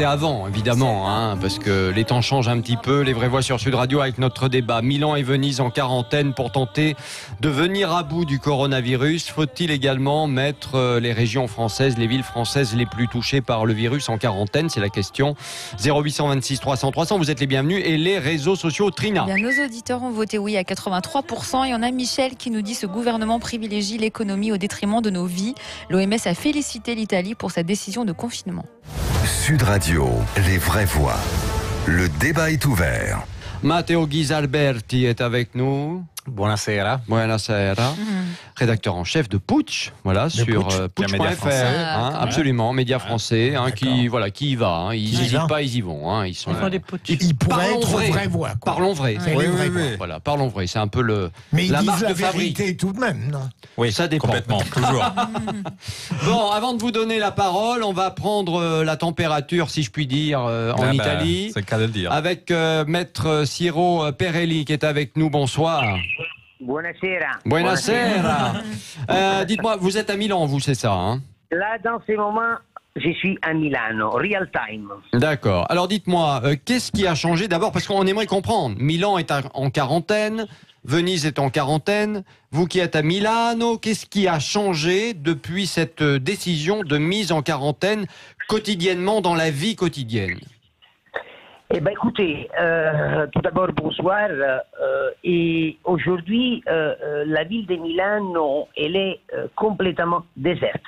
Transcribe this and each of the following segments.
c'était avant, évidemment, hein, parce que les temps changent un petit peu. Les vraies voix sur Sud Radio avec notre débat. Milan et Venise en quarantaine pour tenter de venir à bout du coronavirus. Faut-il également mettre les régions françaises, les villes françaises les plus touchées par le virus en quarantaine? C'est la question. 0826 300 300, vous êtes les bienvenus. Et les réseaux sociaux, Trina. Bien, nos auditeurs ont voté oui à 83%. Et on a Michel qui nous dit: ce gouvernement privilégie l'économie au détriment de nos vies. L'OMS a félicité l'Italie pour sa décision de confinement. Sud Radio, les vraies voix. Le débat est ouvert. Matteo Ghisalberti est avec nous. Buonasera. Buonasera. Rédacteur en chef de Putsch, voilà, sur Putsch.fr, absolument, média français, qui y va, hein, ils n'hésitent pas, ils y vont, hein, ils pourraient être vraie voix. Parlons vrai. Oui. Voilà, parlons vrai, c'est un peu mais la marque de fabrique tout de même, non? Oui, ça dépend. Complètement, toujours. Bon, avant de vous donner la parole, on va prendre la température, si je puis dire, en Italie. C'est le cas de le dire. Avec maître Ciro Perelli qui est avec nous. Bonsoir. Buonasera. Buonasera. Dites-moi, vous êtes à Milan, vous, c'est ça, hein? Là, dans ces moments, je suis à Milano, real time. D'accord. Alors dites-moi, qu'est-ce qui a changé d'abord? Parce qu'on aimerait comprendre. Milan est en quarantaine, Venise est en quarantaine. Vous qui êtes à Milano, qu'est-ce qui a changé depuis cette décision de mise en quarantaine quotidiennement dans la vie quotidienne? Eh bien, écoutez, tout d'abord, bonsoir. Et aujourd'hui, la ville de Milano, elle est complètement déserte.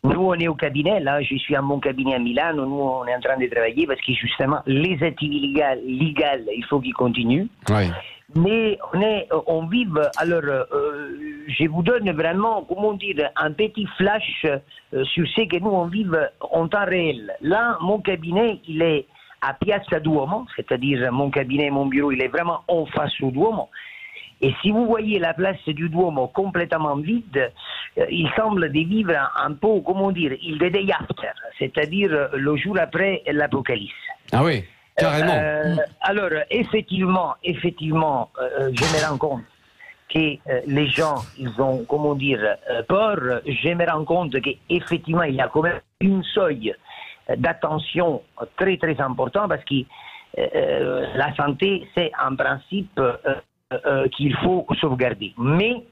Nous, on est au cabinet, là, je suis à mon cabinet à Milano, nous, on est en train de travailler parce que justement, les activités légales, il faut qu'ils continuent. Oui. Mais on vit, alors, je vous donne vraiment, comment dire, un petit flash sur ce que nous, on vit en temps réel. Là, mon cabinet, il est à Piazza Duomo, c'est-à-dire mon cabinet, mon bureau, il est vraiment en face au Duomo. Et si vous voyez la place du Duomo complètement vide, il semble de vivre un peu, comment dire, il the day after, c'est-à-dire le jour après l'Apocalypse. Ah oui, carrément. Alors, effectivement, je me rends compte que les gens, ils ont, comment dire, peur. Je me rends compte qu'effectivement, il y a quand même une seuil d'attention très très important parce que la santé, c'est un principe qu'il faut sauvegarder. Mais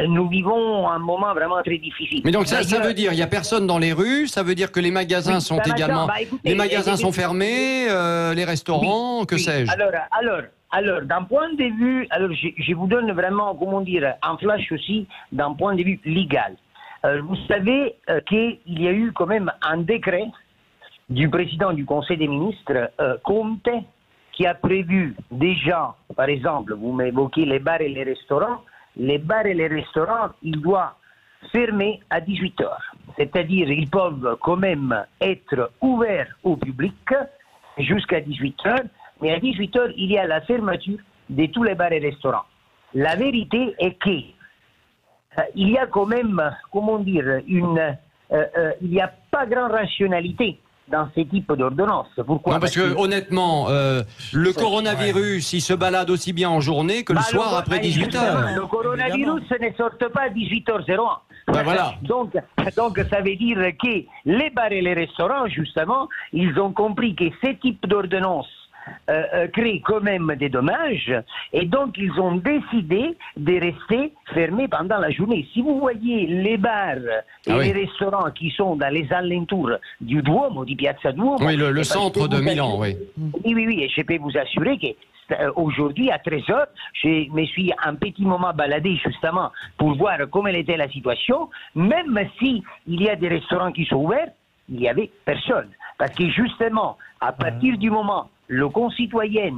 nous vivons un moment vraiment très difficile. Mais donc ça veut dire il n'y a personne dans les rues, ça veut dire que les magasins sont également... les magasins sont fermés, les restaurants, que sais-je. Alors, d'un point de vue... Alors, je vous donne vraiment, comment dire, un flash aussi d'un point de vue légal. Vous savez qu'il y a eu quand même un décret du président du Conseil des ministres, Conte, qui a prévu déjà, par exemple, vous m'évoquez les bars et les restaurants. Les bars et les restaurants, ils doivent fermer à 18 h. C'est-à-dire, ils peuvent quand même être ouverts au public jusqu'à 18 h, mais à 18 h, il y a la fermeture de tous les bars et restaurants. La vérité est que il y a quand même, comment dire, il n'y a pas grande rationalité dans ces types d'ordonnances. Pourquoi? Non, parce que honnêtement, le coronavirus, il se balade aussi bien en journée que le soir après 18 h. Le coronavirus ne sort pas à 18h01. Ben voilà. Donc, ça veut dire que les bars et les restaurants, justement, ils ont compris que ces types d'ordonnances créent quand même des dommages et donc ils ont décidé de rester fermés pendant la journée. Si vous voyez les bars et les restaurants qui sont dans les alentours du Duomo, di Piazza Duomo... Oui, le centre de Milan, oui. Oui, et je peux vous assurer que aujourd'hui, à 13 h, je me suis un petit moment baladé justement pour voir comment était la situation. Même si il y a des restaurants qui sont ouverts, il n'y avait personne. Parce que justement, à partir du moment le concitoyen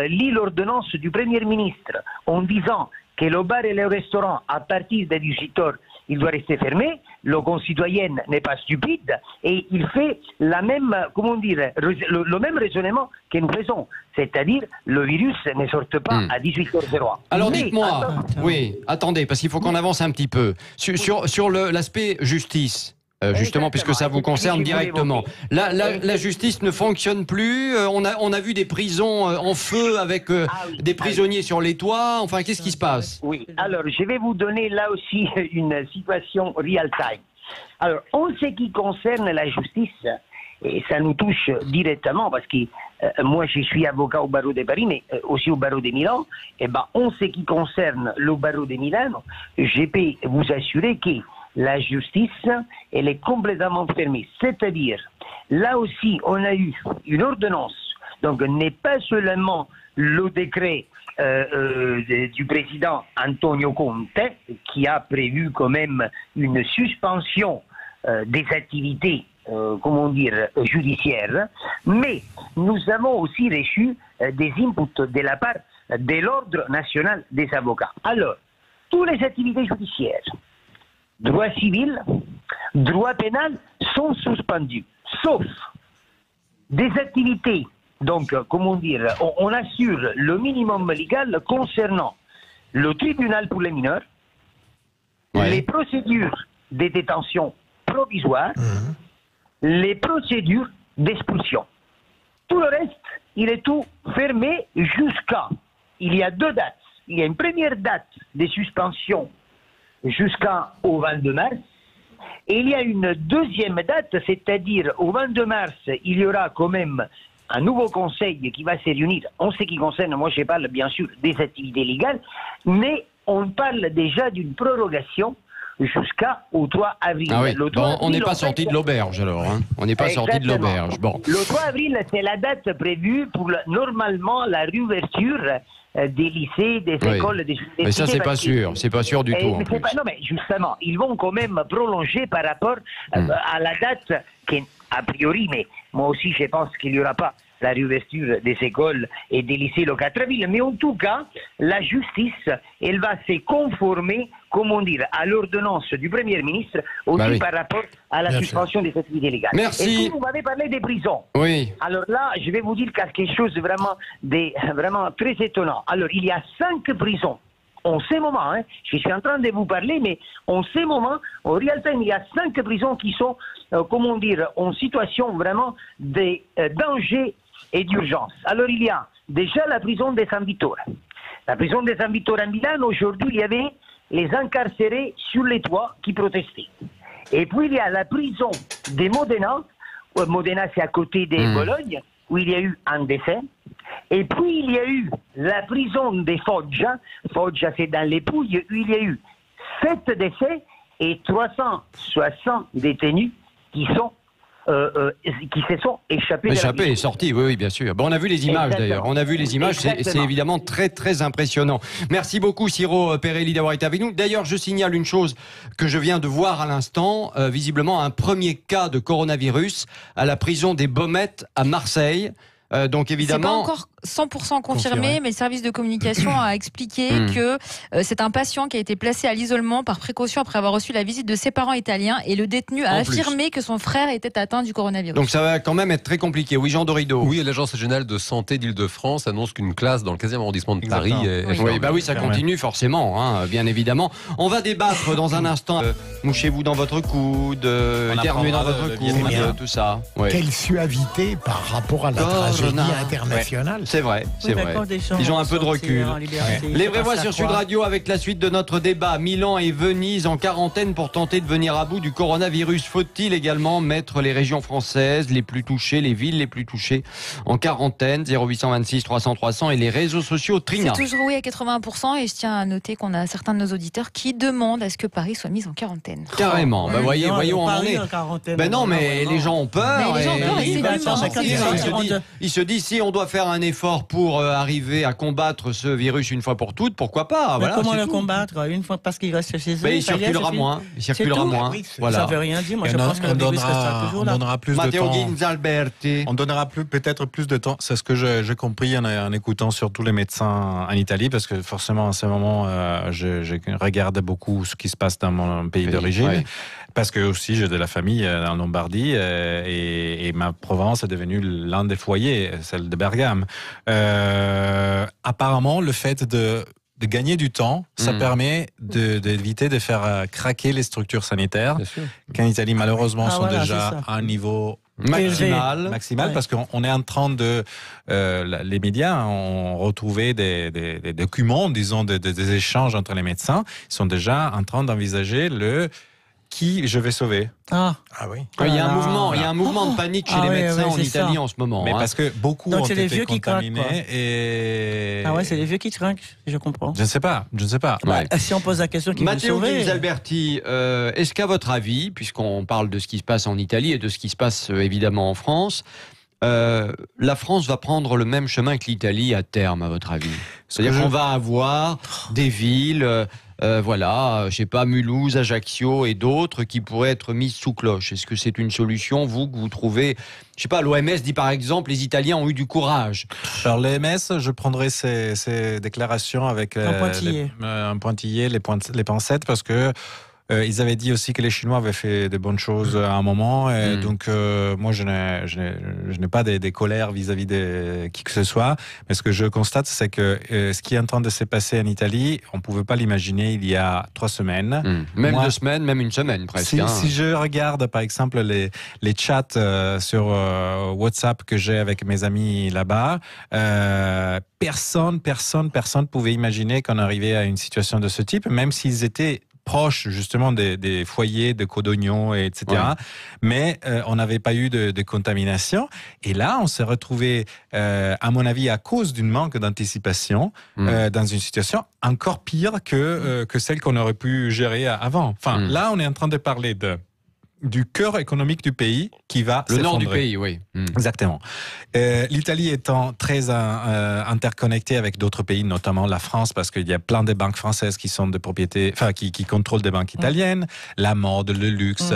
lit l'ordonnance du Premier ministre en disant que le bar et le restaurant, à partir de 18 h, il doit rester fermé, le concitoyen n'est pas stupide et il fait la même, comment dire, le même raisonnement que nous faisons. C'est-à-dire, le virus ne sort pas à 18h01. Alors dites-moi, attendez, parce qu'il faut qu'on avance un petit peu. Sur l'aspect justice, justement, puisque ça vous concerne directement. La justice ne fonctionne plus. On a vu des prisons en feu avec des prisonniers sur les toits. Enfin, qu'est-ce qui se passe? Oui, alors je vais vous donner là aussi une situation real time. Alors, en ce qui concerne la justice, et ça nous touche directement parce que moi je suis avocat au barreau de Paris, mais aussi au barreau de Milan. Et ben, en ce qui concerne le barreau de Milan, je peux vous assurer que la justice, elle est complètement fermée. C'est-à-dire, là aussi, on a eu une ordonnance. Donc, n'est pas seulement le décret du président Antonio Conte, qui a prévu quand même une suspension des activités, judiciaires, mais nous avons aussi reçu des inputs de la part de l'Ordre national des avocats. Alors, toutes les activités judiciaires, droit civil, droit pénal, sont suspendus, sauf des activités. Donc, on assure le minimum légal concernant le tribunal pour les mineurs, les procédures de détention provisoire, les procédures d'expulsion. Tout le reste, il est tout fermé jusqu'à... Il y a 2 dates. Il y a une première date de suspension jusqu'au 22 mars. Et il y a une deuxième date, c'est-à-dire au 22 mars, il y aura quand même un nouveau conseil qui va se réunir. En ce qui concerne, moi je parle bien sûr des activités légales, mais on parle déjà d'une prorogation jusqu'au 3 avril. Ah oui. Bon, on n'est pas sorti de l'auberge alors. Hein. On n'est pas sorti de l'auberge. Bon. Le 3 avril, c'est la date prévue pour normalement la réouverture des lycées, des écoles, des universités. Mais ça, c'est pas sûr. C'est pas sûr du tout. Non, mais justement, ils vont quand même prolonger par rapport à la date qui, a priori, mais moi aussi, je pense qu'il n'y aura pas la réouverture des écoles et des lycées le 4 avril. Mais en tout cas, la justice, elle va se conformer, à l'ordonnance du Premier ministre, aussi par rapport à la suspension des activités légales. Merci. Et puis, vous m'avez parlé des prisons. Oui. Alors là, je vais vous dire quelque chose de vraiment très étonnant. Alors, il y a 5 prisons. En ce moment, je suis en train de vous parler, mais en ce moment, en réalité, il y a 5 prisons qui sont, en situation vraiment de danger et d'urgence. Alors, il y a déjà la prison de San Vittore. La prison de San Vittore à Milan, aujourd'hui, il y avait les incarcérés sur les toits qui protestaient. Et puis, il y a la prison de Modena. Modena, c'est à côté de Bologne, où il y a eu un décès. Et puis, il y a eu la prison de Foggia. Foggia, c'est dans les Pouilles, où il y a eu 7 décès et 360 détenus qui se sont échappés. Échappés, sortis, oui, bien sûr. Bon, on a vu les images d'ailleurs. On a vu les images, c'est évidemment très, très impressionnant. Merci beaucoup, Ciro Perelli, d'avoir été avec nous. D'ailleurs, je signale une chose que je viens de voir à l'instant. Visiblement, un premier cas de coronavirus à la prison des Baumettes à Marseille. Donc évidemment, c'est pas encore 100% confirmé, mais le service de communication a expliqué que c'est un patient qui a été placé à l'isolement par précaution après avoir reçu la visite de ses parents italiens, et le détenu a affirmé que son frère était atteint du coronavirus. Donc ça va quand même être très compliqué. Oui, Jean Dorido. Oui, l'Agence régionale de santé d'Île-de-France annonce qu'une classe dans le 15e arrondissement de Paris est... ça continue forcément, bien évidemment. On va débattre dans un instant. Mouchez-vous dans votre coude, éternuez dans votre coude, tout ça. Quelle suavité par rapport à la tragédie internationale. C'est vrai, c'est vrai. Ils ont un peu de recul. Les vraies voix sur Sud Radio avec la suite de notre débat. Milan et Venise en quarantaine pour tenter de venir à bout du coronavirus. Faut-il également mettre les régions françaises les plus touchées, les villes les plus touchées en quarantaine? 0826 300 300 et les réseaux sociaux. Trina. C'est toujours oui à 80%, et je tiens à noter qu'on a certains de nos auditeurs qui demandent à ce que Paris soit mis en quarantaine. Carrément. Voyons où on en est. Non, mais les gens ont peur. Ils se disent, si on doit faire un effort pour arriver à combattre ce virus une fois pour toutes, pourquoi pas? Voilà, comment le combattre une fois, parce qu'il reste chez eux? Il circulera moins. Voilà. Ça veut rien dire. Moi, je pense que le virus restera toujours là. On donnera plus de temps. On donnera peut-être plus de temps. C'est ce que j'ai compris en écoutant surtout les médecins en Italie, parce que forcément, en ce moment, je regarde beaucoup ce qui se passe dans mon pays d'origine. Ouais. Parce que aussi j'ai de la famille en Lombardie et ma Provence est devenue l'un des foyers, celle de Bergame. Apparemment, le fait de gagner du temps, ça permet d'éviter de faire craquer les structures sanitaires, qu'en Italie malheureusement sont déjà à un niveau maximal, parce qu'on est en train de les médias ont retrouvé des documents, disons des échanges entre les médecins. Ils sont déjà en train d'envisager le qui je vais sauver. Ah oui. Il y a un mouvement de panique chez les médecins en Italie en ce moment. Mais parce que beaucoup ont été contaminés et... Ah ouais, c'est les vieux qui trinquent, si je comprends. Je ne sais pas. Ouais. Si on pose la question qui Matteo vous sauver... Ghiralberti, est-ce qu'à votre avis, puisqu'on parle de ce qui se passe en Italie et de ce qui se passe évidemment en France, la France va prendre le même chemin que l'Italie à terme, à votre avis? C'est-à-dire qu'on va avoir des villes, je sais pas, Mulhouse, Ajaccio et d'autres qui pourraient être mises sous cloche. Est-ce que c'est une solution, que vous trouvez? Je sais pas, l'OMS dit par exemple, les Italiens ont eu du courage. Alors l'OMS, je prendrai ces déclarations avec un pointillé, les pincettes, parce que ils avaient dit aussi que les Chinois avaient fait de bonnes choses à un moment. Et donc, moi, je n'ai pas des colères vis-à-vis de qui que ce soit. Mais ce que je constate, c'est que ce qui est en train de se passer en Italie, on ne pouvait pas l'imaginer il y a 3 semaines. Même 2 semaines, même une semaine presque. Si je regarde, par exemple, les chats sur WhatsApp que j'ai avec mes amis là-bas, personne pouvait imaginer qu'on arrivait à une situation de ce type, même s'ils étaient proches justement des foyers de Codogno, etc. Ouais. Mais on n'avait pas eu de contamination. Et là, on s'est retrouvé, à mon avis, à cause d'une manque d'anticipation, dans une situation encore pire que celle qu'on aurait pu gérer avant. Enfin, là, on est en train de parler du cœur économique du pays qui va s'effondrer. Le nord du pays, oui. Exactement. L'Italie étant très interconnectée avec d'autres pays, notamment la France, parce qu'il y a plein de banques françaises qui sont de propriété, enfin qui contrôlent des banques italiennes, la mode, le luxe,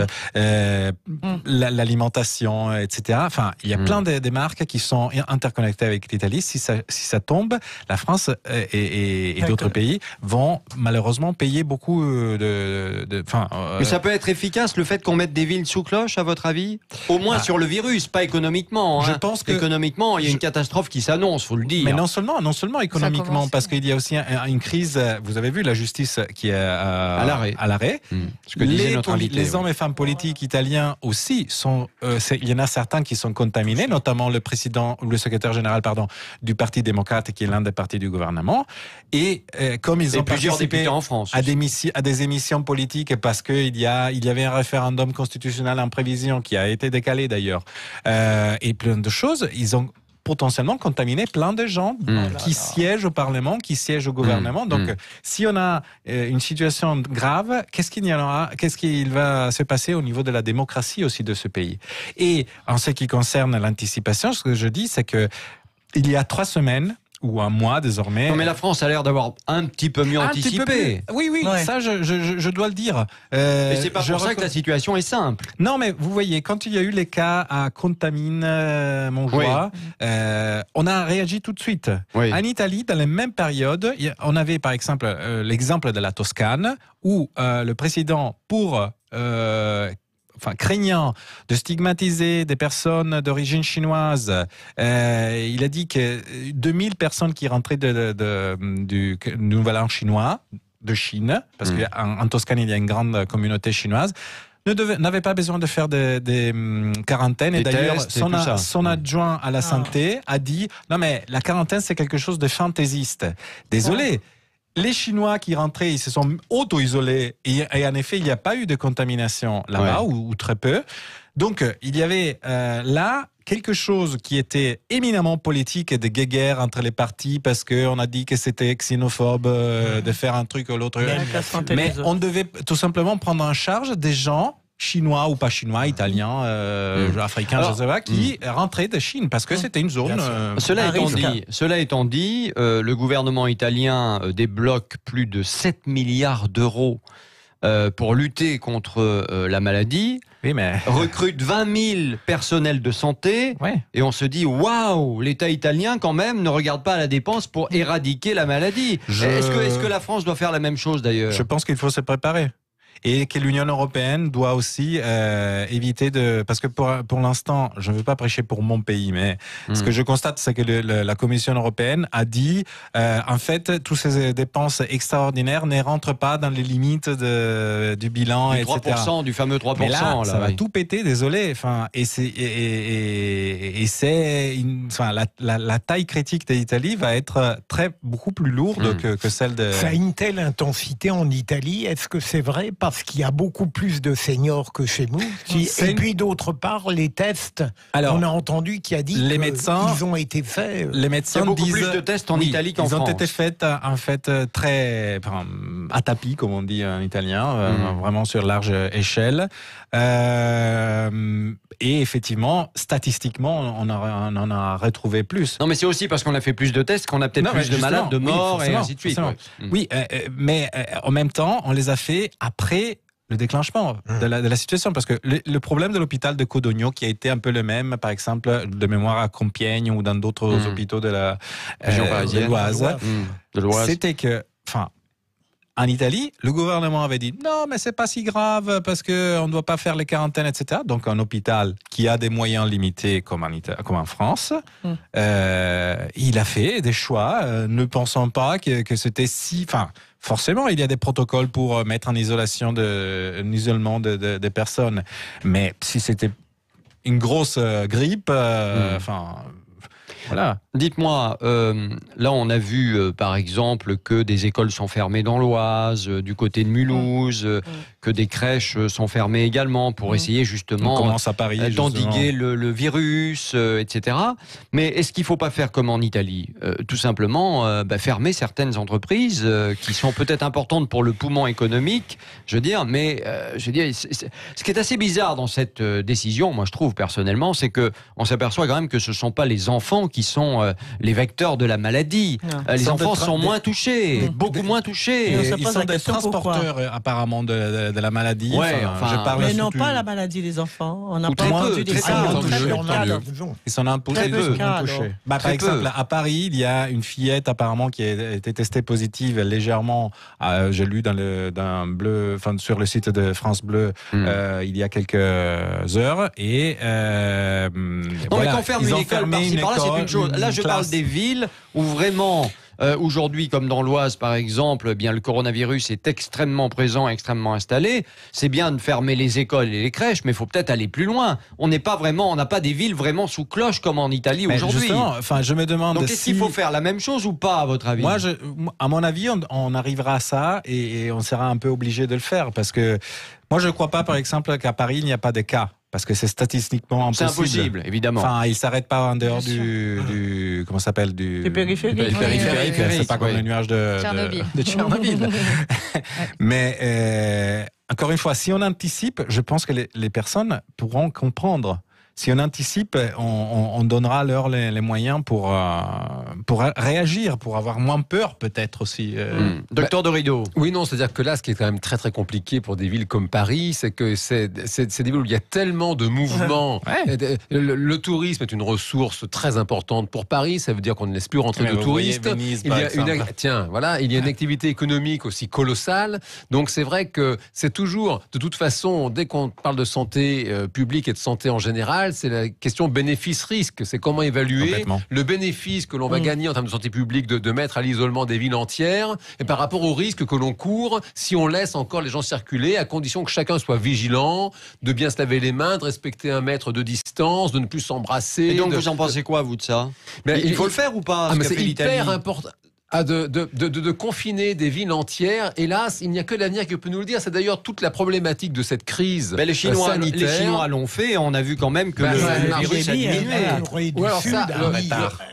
l'alimentation, etc. Enfin, il y a plein de marques qui sont interconnectées avec l'Italie. Si ça tombe, la France et d'autres pays vont malheureusement payer beaucoup Mais ça peut être efficace, le fait qu'on mette des villes sous cloche, à votre avis? Au moins sur le virus, pas économiquement. Je pense que économiquement, il y a une catastrophe qui s'annonce, faut le dire. Mais non seulement économiquement, parce qu'il y a aussi une crise. Vous avez vu la justice qui est à l'arrêt. Les hommes et femmes politiques italiens aussi sont. Il y en a certains qui sont contaminés, notamment le secrétaire général, du Parti démocrate, qui est l'un des partis du gouvernement. Et comme ils ont participé en France à des émissions politiques parce qu'il y avait un référendum constitutionnel en prévision qui a été décalé d'ailleurs, et plein de choses, ils ont potentiellement contaminé plein de gens qui siègent au Parlement, qui siègent au gouvernement. Donc, si on a une situation grave, qu'est-ce qu'il va se passer au niveau de la démocratie aussi de ce pays? Et en ce qui concerne l'anticipation, ce que je dis, c'est que il y a 3 semaines, ou un mois désormais. Non, mais la France a l'air d'avoir un petit peu mieux anticipé. Oui, ça je dois le dire. Mais c'est pas pour ça que la situation est simple. Non, mais vous voyez, quand il y a eu les cas à Contamine, Montjoie, on a réagi tout de suite. Oui. En Italie, dans la même période, on avait par exemple l'exemple de la Toscane, où le président, craignant de stigmatiser des personnes d'origine chinoise, il a dit que 2000 personnes qui rentraient du Nouvel An chinois, de Chine, parce qu'en Toscane, il y a une grande communauté chinoise, n'avait pas besoin de faire des quarantaines. Et d'ailleurs, son adjoint à la santé a dit « Non mais la quarantaine, c'est quelque chose de fantaisiste. » Désolé. Les Chinois qui rentraient, ils se sont auto-isolés et en effet, il n'y a pas eu de contamination là-bas, ou très peu. Donc, il y avait là quelque chose qui était éminemment politique et de guéguerre entre les partis parce qu'on a dit que c'était xénophobe de faire un truc ou l'autre. Mais on devait tout simplement prendre en charge des gens chinois ou pas chinois, italiens, africains, je ne sais pas, qui rentraient de Chine parce que c'était une zone. Cela étant dit, le gouvernement italien débloque plus de 7 milliards d'euros pour lutter contre la maladie. Oui, mais... recrute 20 000 personnels de santé, et on se dit waouh, l'État italien quand même ne regarde pas à la dépense pour éradiquer la maladie. Est-ce que la France doit faire la même chose d'ailleurs? Je pense qu'il faut se préparer. Et que l'Union européenne doit aussi éviter de... Parce que pour l'instant, je ne veux pas prêcher pour mon pays, mais ce que je constate, c'est que la Commission européenne a dit, en fait, toutes ces dépenses extraordinaires ne rentrent pas dans les limites du bilan, etc. 3%, du fameux 3%. Mais là, ça va tout péter, désolé. Enfin, et Et c'est la taille critique de l'Italie va être beaucoup plus lourde que celle de... Ça a une telle intensité en Italie, est-ce que c'est vrai parce qu'il y a beaucoup plus de seniors que chez nous? Et puis d'autre part, les tests, on a entendu qu'il a dit qu'ils ont été faits. Les médecins il y a beaucoup disent, plus de tests en Italie qu'en France. Ils ont été faits en fait très à tapis, comme on dit en italien, vraiment sur large échelle. Et effectivement, statistiquement, on en a retrouvé plus. Non, mais c'est aussi parce qu'on a fait plus de tests qu'on a peut-être plus de malades, de morts et ainsi de suite. Oui, mais en même temps, on les a fait après le déclenchement de la situation, parce que le problème de l'hôpital de Codogno, qui a été un peu le même, par exemple, de mémoire à Compiègne ou dans d'autres hôpitaux de la région parisienne, de l'Oise, c'était que, en Italie, le gouvernement avait dit non, mais c'est pas si grave parce que on ne doit pas faire les quarantaines, etc. Donc un hôpital qui a des moyens limités comme en France, il a fait des choix, ne pensant pas que c'était si. Forcément, il y a des protocoles pour mettre en isolement des personnes, mais si c'était une grosse grippe, voilà. Dites-moi, là on a vu par exemple que des écoles sont fermées dans l'Oise, du côté de Mulhouse, que des crèches sont fermées également pour essayer justement d'endiguer le virus, etc. Mais est-ce qu'il ne faut pas faire comme en Italie, tout simplement fermer certaines entreprises qui sont peut-être importantes pour le poumon économique, ce qui est assez bizarre dans cette décision, moi je trouve personnellement, c'est qu'on s'aperçoit quand même que ce ne sont pas les enfants qui sont les vecteurs de la maladie. Les enfants sont moins touchés, beaucoup moins touchés. Ils sont des transporteurs apparemment de la maladie. Mais non, pas la maladie des enfants. On n'a pas entendu des Ils sont un peu touchés. Par exemple, à Paris, il y a une fillette apparemment qui a été testée positive légèrement. J'ai lu sur le site de France Bleu il y a quelques heures. Et mais qu'on ferme une école par-ci par-là, c'est une chose. Là, je parle des villes où vraiment, aujourd'hui, comme dans l'Oise par exemple, eh bien, le coronavirus est extrêmement présent, extrêmement installé. C'est bien de fermer les écoles et les crèches, mais il faut peut-être aller plus loin. On n'a pas des villes vraiment sous cloche comme en Italie aujourd'hui. Justement, je me demande. Donc, est-ce qu'il faut faire la même chose ou pas, à votre avis? Moi, à mon avis, on arrivera à ça et on sera un peu obligé de le faire, parce que moi, je ne crois pas, par exemple, qu'à Paris, il n'y a pas de cas. Parce que c'est statistiquement impossible. C'est impossible, évidemment. Il ne s'arrête pas en dehors du comment ça s'appelle, du périphérique. C'est pas comme le nuage de Tchernobyl. Mais encore une fois, si on anticipe, je pense que les personnes pourront comprendre. Si on anticipe, on donnera leur les moyens pour réagir, pour avoir moins peur peut-être aussi. Docteur Dorido. Oui, non, c'est-à-dire que là, ce qui est quand même très très compliqué pour des villes comme Paris, c'est que c'est des villes où il y a tellement de mouvements. Le tourisme est une ressource très importante pour Paris. Ça veut dire qu'on ne laisse plus rentrer de touristes. Il y a une activité économique aussi colossale. Donc c'est vrai que c'est toujours, de toute façon, dès qu'on parle de santé publique et de santé en général, c'est la question bénéfice-risque. C'est comment évaluer le bénéfice que l'on va gagner en termes de santé publique de mettre à l'isolement des villes entières et par rapport au risque que l'on court si on laisse encore les gens circuler, à condition que chacun soit vigilant, de bien se laver les mains, de respecter 1 mètre de distance, de ne plus s'embrasser. Et donc vous en pensez quoi, vous, de ça? Il faut le faire ou pas? C'est hyper important. De confiner des villes entières. Hélas, il n'y a que l'avenir qui peut nous le dire. C'est d'ailleurs toute la problématique de cette crise sanitaire. Les Chinois l'ont fait. On a vu quand même que le virus a diminué.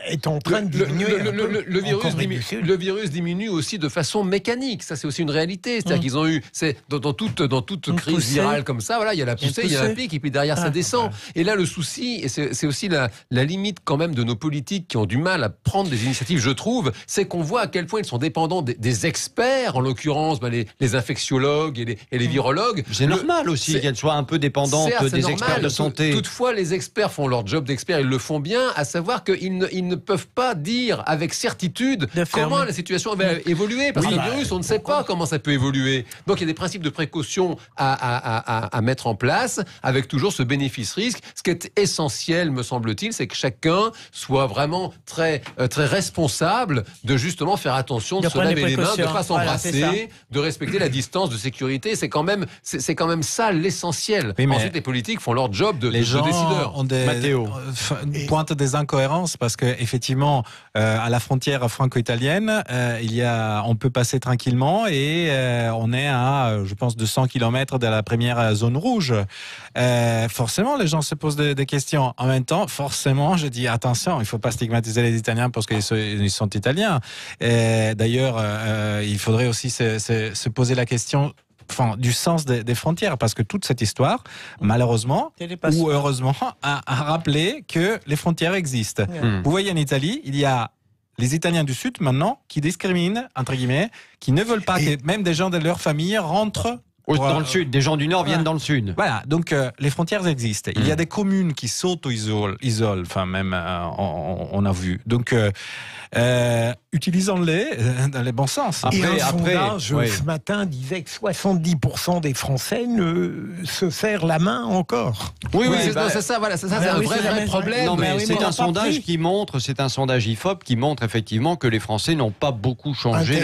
Est en train de diminuer. Le virus diminue aussi de façon mécanique. Ça, c'est aussi une réalité. C'est-à-dire qu'ils ont eu, dans toute crise virale comme ça, il y a la poussée, il y a un pic, et puis derrière ça descend. Et là, le souci, et c'est aussi la limite quand même de nos politiques qui ont du mal à prendre des initiatives, je trouve, c'est qu'on voit à quel point ils sont dépendants des experts, en l'occurrence les infectiologues et les virologues. C'est normal aussi qu'elles soient un peu dépendantes des experts de santé. Toutefois, les experts font leur job d'experts, ils le font bien, à savoir qu'ils ne peuvent pas dire avec certitude comment la situation va évoluer, parce que le virus, on ne sait pas comment ça peut évoluer. Donc il y a des principes de précaution à mettre en place, avec toujours ce bénéfice-risque. Ce qui est essentiel, me semble-t-il, c'est que chacun soit vraiment très, très responsable de justement faire attention de se laver les mains, de ne pas s'embrasser, de respecter la distance de sécurité. C'est quand même ça l'essentiel. Oui, ensuite, les politiques font leur job de décideurs. Matteo pointe des incohérences parce que effectivement, à la frontière franco-italienne, on peut passer tranquillement et on est à, je pense, 200 km de la première zone rouge. Forcément, les gens se posent des questions. En même temps, forcément, je dis attention, il ne faut pas stigmatiser les Italiens parce qu'ils sont italiens. D'ailleurs, il faudrait aussi se poser la question du sens des frontières, parce que toute cette histoire, malheureusement ou heureusement, a rappelé que les frontières existent. Vous voyez, en Italie, il y a les Italiens du Sud, maintenant, qui discriminent, entre guillemets, qui ne veulent pas que même des gens de leur famille rentrent dans le Sud. Des gens du Nord viennent dans le Sud. Voilà, donc les frontières existent. Il y a des communes qui s'auto-isolent, enfin même, on a vu. Donc, utilisons-les dans les bons sens. Sondage ce matin disait que 70% des Français ne se serrent la main encore. Oui, c'est ça, voilà, c'est un vrai problème. Non, mais c'est un sondage c'est un sondage IFOP qui montre effectivement que les Français n'ont pas beaucoup changé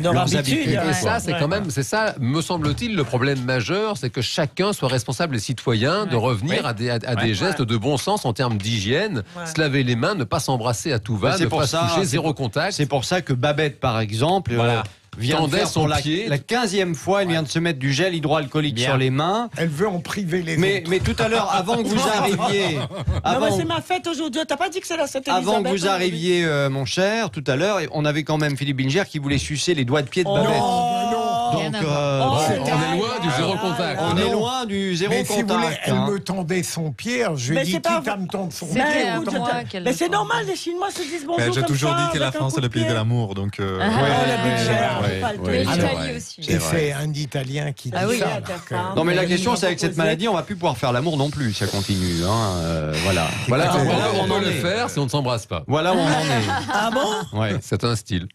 leurs habitudes. Et ça, c'est ça, me semble-t-il, le problème majeur, c'est que chacun soit responsable, les citoyens, de revenir à des gestes de bon sens en termes d'hygiène, se laver les mains, ne pas s'embrasser à tout va, ne pas se toucher, zéro contact. C'est pour ça que Babette, par exemple, vient de faire pour la 15e fois, elle vient de se mettre du gel hydroalcoolique sur les mains. Elle veut en priver les autres. Mais tout à l'heure, avant que vous arriviez... c'est ma fête aujourd'hui, t'as pas dit que c'est la fête Elisabeth? Avant que vous arriviez, mon cher, tout à l'heure, on avait quand même Philippe Bilger qui voulait sucer les doigts de pied de Babette. Donc, on est loin du zéro contact. On est loin du zéro contact. Si vous voulez, elle me tendait son pied, je lui ai dit quitte à me tendre son pied. Mais c'est normal, les Chinois se disent bonjour comme ça. J'ai toujours dit que la France est le pays de l'amour, donc... L'Italie aussi. Et c'est un Italien qui dit ça. Non, mais la question, c'est avec cette maladie, on va plus pouvoir faire l'amour non plus. Ça continue. Voilà on peut le faire si on ne s'embrasse pas. Voilà où on en est. Ah bon? Ouais. C'est un style.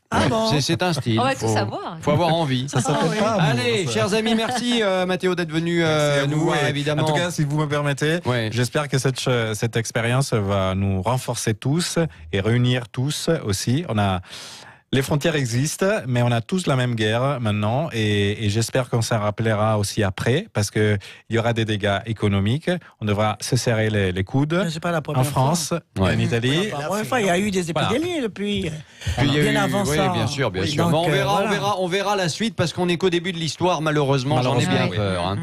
C'est un style. On va tout savoir. Faut avoir envie. Ça s'appelle pas. Allez, chers amis, merci Mathéo d'être venu nous voir, évidemment. En tout cas, si vous me permettez, j'espère que cette expérience va nous renforcer tous et réunir tous aussi. Les frontières existent, mais on a tous la même guerre maintenant, et j'espère qu'on s'en rappellera aussi après, parce qu'il y aura des dégâts économiques. On devra se serrer les coudes en France, en Italie. La première fois, il y a eu des épidémies depuis bien avant ça. Bien sûr. Donc, on verra la suite, parce qu'on n'est qu'au début de l'histoire, malheureusement. J'en ai bien peur.